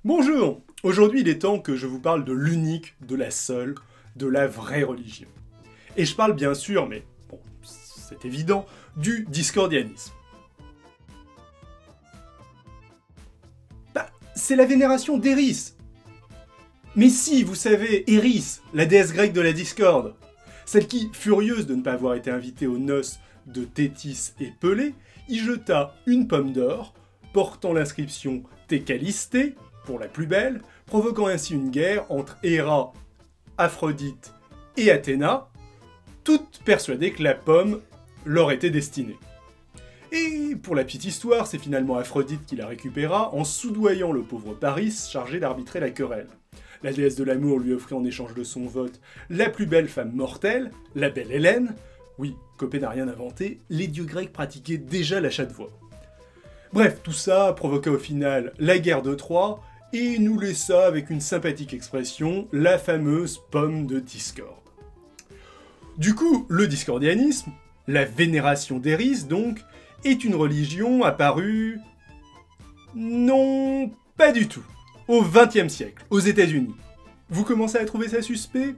Bonjour! Aujourd'hui, il est temps que je vous parle de l'unique, de la seule, de la vraie religion. Et je parle bien sûr, mais bon, c'est évident, du discordianisme. Bah, c'est la vénération d'Eris. Mais si, vous savez, Eris, la déesse grecque de la discorde, celle qui, furieuse de ne pas avoir été invitée aux noces de Thétis et Pelée, y jeta une pomme d'or, portant l'inscription Thécalistée, pour la plus belle, provoquant ainsi une guerre entre Héra, Aphrodite et Athéna, toutes persuadées que la pomme leur était destinée. Et pour la petite histoire, c'est finalement Aphrodite qui la récupéra en soudoyant le pauvre Paris chargé d'arbitrer la querelle. La déesse de l'amour lui offrit en échange de son vote la plus belle femme mortelle, la belle Hélène. Oui, Copé n'a rien inventé, les dieux grecs pratiquaient déjà l'achat de voix. Bref, tout ça provoqua au final la guerre de Troie, et nous laissa avec une sympathique expression, la fameuse pomme de discorde. Du coup, le discordianisme, la vénération d'Eris donc, est une religion apparue... Non, pas du tout. Au XXe siècle, aux États-Unis. Vous commencez à trouver ça suspect?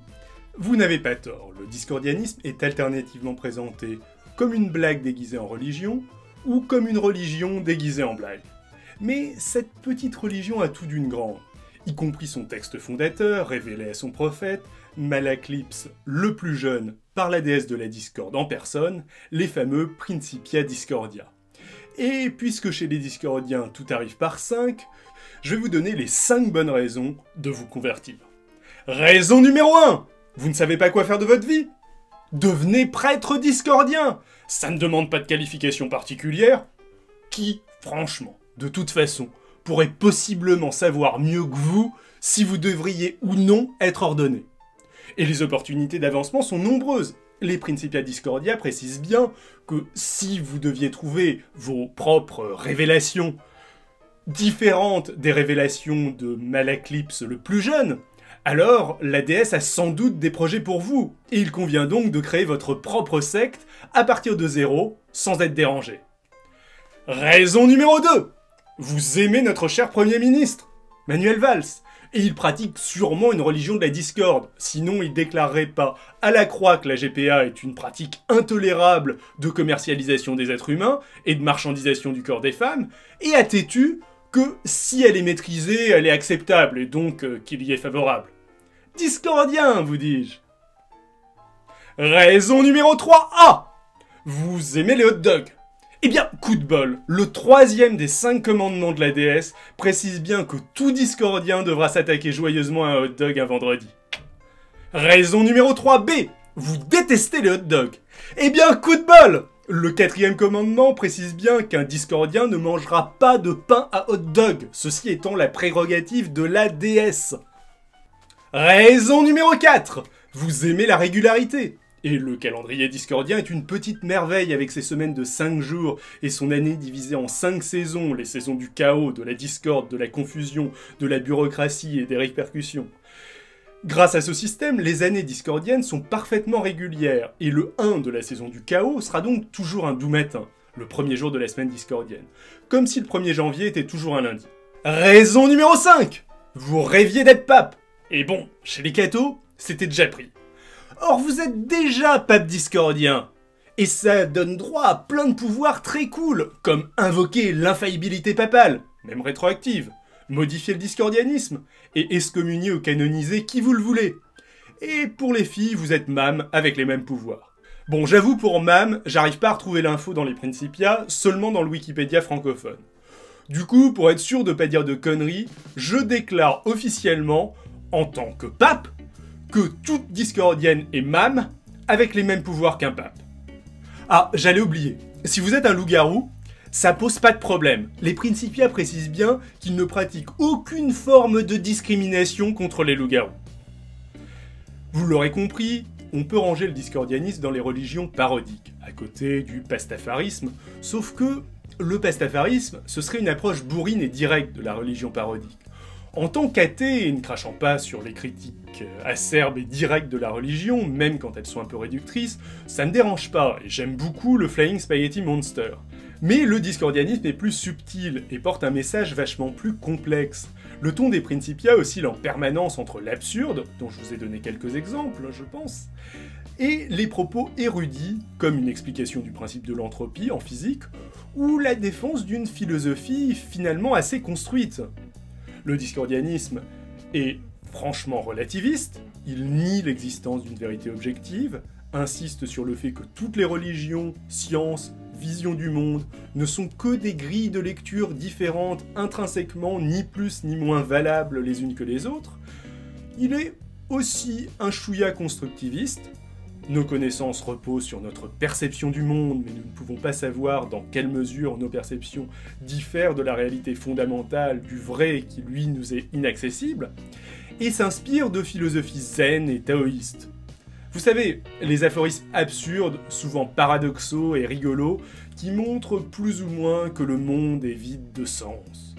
Vous n'avez pas tort, le discordianisme est alternativement présenté comme une blague déguisée en religion, ou comme une religion déguisée en blague. Mais cette petite religion a tout d'une grande, y compris son texte fondateur, révélé à son prophète, Malaclypse le plus jeune, par la déesse de la discorde en personne, les fameux Principia Discordia. Et puisque chez les discordiens tout arrive par 5, je vais vous donner les 5 bonnes raisons de vous convertir. Raison numéro 1 : vous ne savez pas quoi faire de votre vie ? Devenez prêtre discordien. Ça ne demande pas de qualification particulière. Qui, franchement, de toute façon, pourrait possiblement savoir mieux que vous si vous devriez ou non être ordonné. Et les opportunités d'avancement sont nombreuses. Les Principia Discordia précisent bien que si vous deviez trouver vos propres révélations différentes des révélations de Malaclypse le plus jeune, alors la déesse a sans doute des projets pour vous, et il convient donc de créer votre propre secte à partir de zéro, sans être dérangé. Raison numéro 2 : vous aimez notre cher Premier ministre, Manuel Valls, et il pratique sûrement une religion de la discorde, sinon il déclarerait pas à la croix que la GPA est une pratique intolérable de commercialisation des êtres humains et de marchandisation du corps des femmes, et à Tétu que si elle est maîtrisée, elle est acceptable, et donc qu'il y est favorable. Discordien, vous dis-je. Raison numéro 3A : vous aimez les hot dogs. Eh bien, coup de bol, le 3e des 5 commandements de la déesse précise bien que tout discordien devra s'attaquer joyeusement à un hot dog un vendredi. Raison numéro 3B : vous détestez les hot dogs. Eh bien, coup de bol, le 4e commandement précise bien qu'un discordien ne mangera pas de pain à hot dog, ceci étant la prérogative de la déesse. Raison numéro 4 : vous aimez la régularité. Et le calendrier discordien est une petite merveille avec ses semaines de 5 jours et son année divisée en 5 saisons, les saisons du chaos, de la discorde, de la confusion, de la bureaucratie et des répercussions. Grâce à ce système, les années discordiennes sont parfaitement régulières, et le 1 de la saison du chaos sera donc toujours un doux matin, le premier jour de la semaine discordienne, comme si le 1er janvier était toujours un lundi. Raison numéro 5 : vous rêviez d'être pape. Et bon, chez les cathos, c'était déjà pris. Or, vous êtes déjà pape discordien, et ça donne droit à plein de pouvoirs très cool, comme invoquer l'infaillibilité papale, même rétroactive, modifier le discordianisme, et excommunier ou canoniser qui vous le voulez. Et pour les filles, vous êtes Mam avec les mêmes pouvoirs. Bon, j'avoue, pour Mam, j'arrive pas à retrouver l'info dans les Principia, seulement dans le Wikipédia francophone. Du coup, pour être sûr de pas dire de conneries, je déclare officiellement, en tant que pape, que toute discordienne est Mam, avec les mêmes pouvoirs qu'un pape. Ah, j'allais oublier, si vous êtes un loup-garou, ça pose pas de problème. Les Principia précisent bien qu'ils ne pratiquent aucune forme de discrimination contre les loups-garous. Vous l'aurez compris, on peut ranger le discordianisme dans les religions parodiques, à côté du pastafarisme, sauf que le pastafarisme, ce serait une approche bourrine et directe de la religion parodique. En tant qu'athée, et ne crachant pas sur les critiques acerbes et directes de la religion, même quand elles sont un peu réductrices, ça me dérange pas, et j'aime beaucoup le Flying Spaghetti Monster. Mais le discordianisme est plus subtil et porte un message vachement plus complexe. Le ton des Principia oscille en permanence entre l'absurde, dont je vous ai donné quelques exemples, je pense, et les propos érudits, comme une explication du principe de l'entropie en physique, ou la défense d'une philosophie finalement assez construite. Le discordianisme est franchement relativiste, il nie l'existence d'une vérité objective, insiste sur le fait que toutes les religions, sciences, visions du monde ne sont que des grilles de lecture différentes intrinsèquement ni plus ni moins valables les unes que les autres. Il est aussi un chouïa constructiviste. Nos connaissances reposent sur notre perception du monde, mais nous ne pouvons pas savoir dans quelle mesure nos perceptions diffèrent de la réalité fondamentale du vrai qui lui nous est inaccessible, et s'inspire de philosophies zen et taoïstes. Vous savez, les aphorismes absurdes, souvent paradoxaux et rigolos, qui montrent plus ou moins que le monde est vide de sens.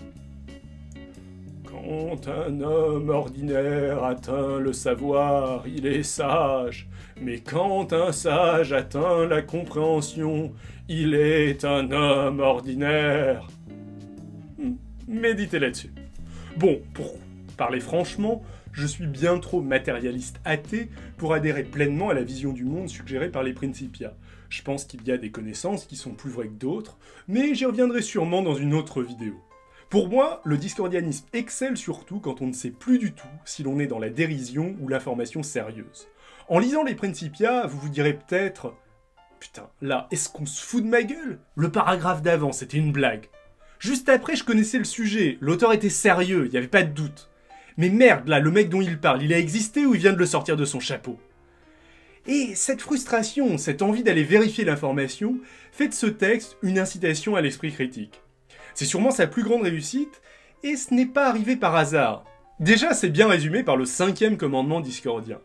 Quand un homme ordinaire atteint le savoir, il est sage, mais quand un sage atteint la compréhension, il est un homme ordinaire. Méditez là-dessus. Bon, pour parler franchement, je suis bien trop matérialiste athée pour adhérer pleinement à la vision du monde suggérée par les Principia. Je pense qu'il y a des connaissances qui sont plus vraies que d'autres, mais j'y reviendrai sûrement dans une autre vidéo. Pour moi, le discordianisme excelle surtout quand on ne sait plus du tout si l'on est dans la dérision ou l'information sérieuse. En lisant les Principia, vous vous direz peut-être « Putain, là, est-ce qu'on se fout de ma gueule? Le paragraphe d'avant, c'était une blague. Juste après, je connaissais le sujet, l'auteur était sérieux, il n'y avait pas de doute. Mais merde, là, le mec dont il parle, il a existé ou il vient de le sortir de son chapeau ?» Et cette frustration, cette envie d'aller vérifier l'information, fait de ce texte une incitation à l'esprit critique. C'est sûrement sa plus grande réussite, et ce n'est pas arrivé par hasard. Déjà, c'est bien résumé par le 5e commandement discordien.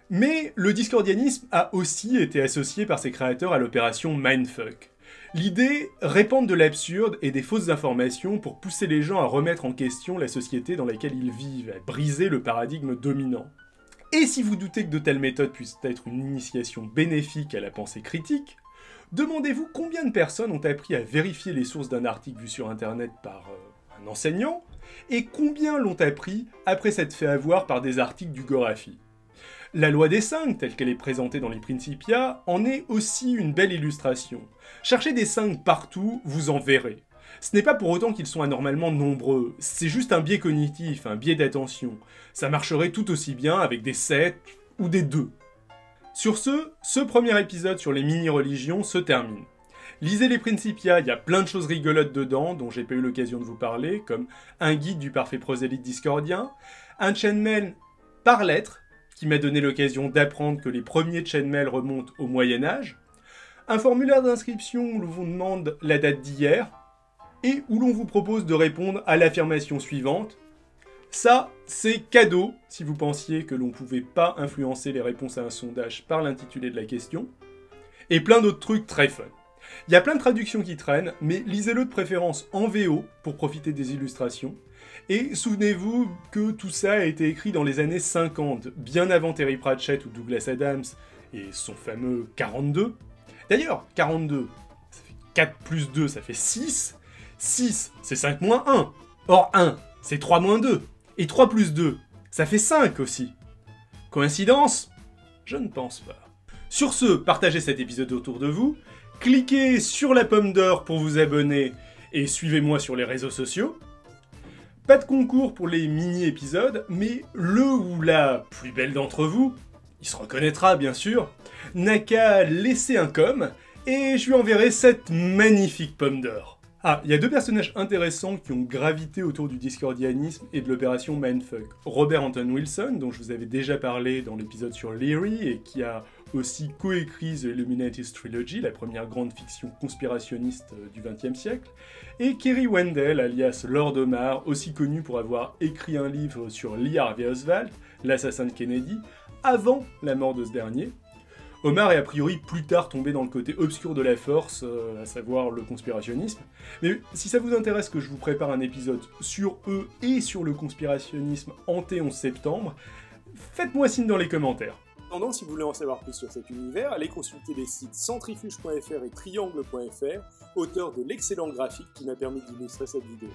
Mais le discordianisme a aussi été associé par ses créateurs à l'opération Mindfuck. L'idée, répandre de l'absurde et des fausses informations pour pousser les gens à remettre en question la société dans laquelle ils vivent, à briser le paradigme dominant. Et si vous doutez que de telles méthodes puissent être une initiation bénéfique à la pensée critique, demandez-vous combien de personnes ont appris à vérifier les sources d'un article vu sur internet par un enseignant, et combien l'ont appris après s'être fait avoir par des articles du Gorafi. La loi des 5, telle qu'elle est présentée dans les Principia, en est aussi une belle illustration. Cherchez des 5 partout, vous en verrez. Ce n'est pas pour autant qu'ils sont anormalement nombreux, c'est juste un biais cognitif, un biais d'attention. Ça marcherait tout aussi bien avec des 7 ou des 2. Sur ce premier épisode sur les mini-religions se termine. Lisez les Principia, il y a plein de choses rigolotes dedans, dont j'ai pas eu l'occasion de vous parler, comme un guide du parfait prosélyte discordien, un chainmail par lettre, qui m'a donné l'occasion d'apprendre que les premiers chainmail remontent au Moyen-Âge, un formulaire d'inscription où l'on vous demande la date d'hier, et où l'on vous propose de répondre à l'affirmation suivante. Ça, c'est cadeau, si vous pensiez que l'on pouvait pas influencer les réponses à un sondage par l'intitulé de la question, et plein d'autres trucs très fun. Il y a plein de traductions qui traînent, mais lisez-le de préférence en VO pour profiter des illustrations. Et souvenez-vous que tout ça a été écrit dans les années 50, bien avant Terry Pratchett ou Douglas Adams, et son fameux 42. D'ailleurs, 42, ça fait 4 plus 2, ça fait 6. 6, c'est 5 moins 1. Or 1, c'est 3 moins 2. Et 3 plus 2, ça fait 5 aussi. Coïncidence? Je ne pense pas. Sur ce, partagez cet épisode autour de vous, cliquez sur la pomme d'or pour vous abonner et suivez-moi sur les réseaux sociaux. Pas de concours pour les mini-épisodes, mais le ou la plus belle d'entre vous, il se reconnaîtra bien sûr, n'a qu'à laisser un com, et je lui enverrai cette magnifique pomme d'or. Ah, il y a 2 personnages intéressants qui ont gravité autour du discordianisme et de l'opération Mindfuck. Robert Anton Wilson, dont je vous avais déjà parlé dans l'épisode sur Leary, et qui a aussi coécrit The Illuminatis Trilogy, la première grande fiction conspirationniste du XXe siècle, et Kerry Wendell, alias Lord Omar, aussi connu pour avoir écrit un livre sur Lee Harvey Oswald, l'assassin de Kennedy, avant la mort de ce dernier. Omar est a priori plus tard tombé dans le côté obscur de la force, à savoir le conspirationnisme. Mais si ça vous intéresse que je vous prépare un épisode sur eux et sur le conspirationnisme hanté 11 septembre, faites-moi signe dans les commentaires. Cependant, si vous voulez en savoir plus sur cet univers, allez consulter les sites centrifuge.fr et triangle.fr, auteurs de l'excellent graphique qui m'a permis d'illustrer cette vidéo.